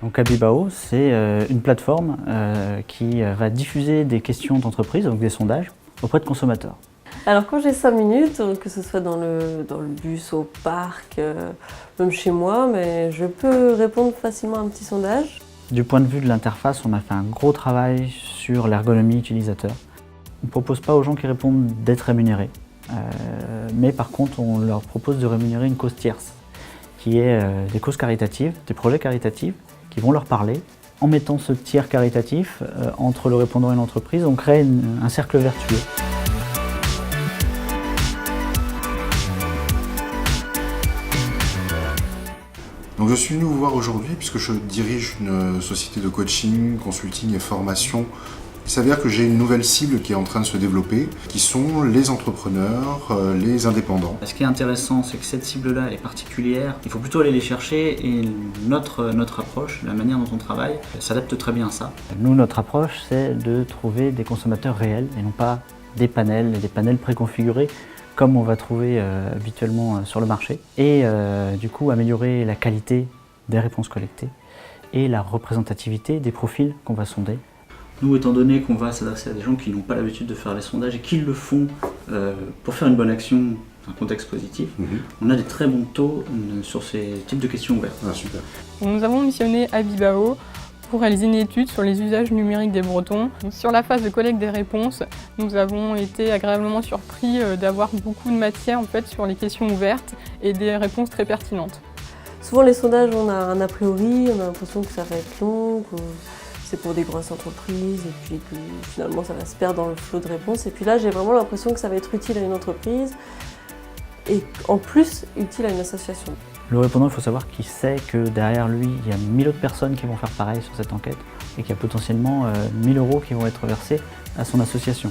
Donc Abibao, c'est une plateforme qui va diffuser des questions d'entreprise, donc des sondages, auprès de consommateurs. Alors quand j'ai 5 minutes, que ce soit dans le bus, au parc, même chez moi, mais je peux répondre facilement à un petit sondage. Du point de vue de l'interface, on a fait un gros travail sur l'ergonomie utilisateur. On ne propose pas aux gens qui répondent d'être rémunérés, mais par contre on leur propose de rémunérer une cause tierce, qui est des causes caritatives, des projets caritatifs, qui vont leur parler. En mettant ce tiers caritatif entre le répondant et l'entreprise, on crée un cercle vertueux. Donc je suis venu vous voir aujourd'hui puisque je dirige une société de coaching, consulting et formation. Il s'avère que j'ai une nouvelle cible qui est en train de se développer, qui sont les entrepreneurs, les indépendants. Ce qui est intéressant, c'est que cette cible-là, elle est particulière. Il faut plutôt aller les chercher et notre approche, la manière dont on travaille, s'adapte très bien à ça. Nous, notre approche, c'est de trouver des consommateurs réels et non pas des panels préconfigurés comme on va trouver habituellement sur le marché. Et du coup, améliorer la qualité des réponses collectées et la représentativité des profils qu'on va sonder. Nous, étant donné qu'on va s'adresser à des gens qui n'ont pas l'habitude de faire les sondages et qui le font pour faire une bonne action dans un contexte positif, on a des très bons taux sur ces types de questions ouvertes. Ah, super. Nous avons missionné Abibao pour réaliser une étude sur les usages numériques des Bretons. Sur la phase de collecte des réponses, nous avons été agréablement surpris d'avoir beaucoup de matière en fait, sur les questions ouvertes et des réponses très pertinentes. Souvent les sondages, on a un a priori, on a l'impression que ça va être long, que c'est pour des grosses entreprises et puis que finalement ça va se perdre dans le flot de réponses. Et puis là, j'ai vraiment l'impression que ça va être utile à une entreprise et en plus utile à une association. Le répondant, il faut savoir qu'il sait que derrière lui, il y a 1000 autres personnes qui vont faire pareil sur cette enquête et qu'il y a potentiellement 1000 € qui vont être versés à son association.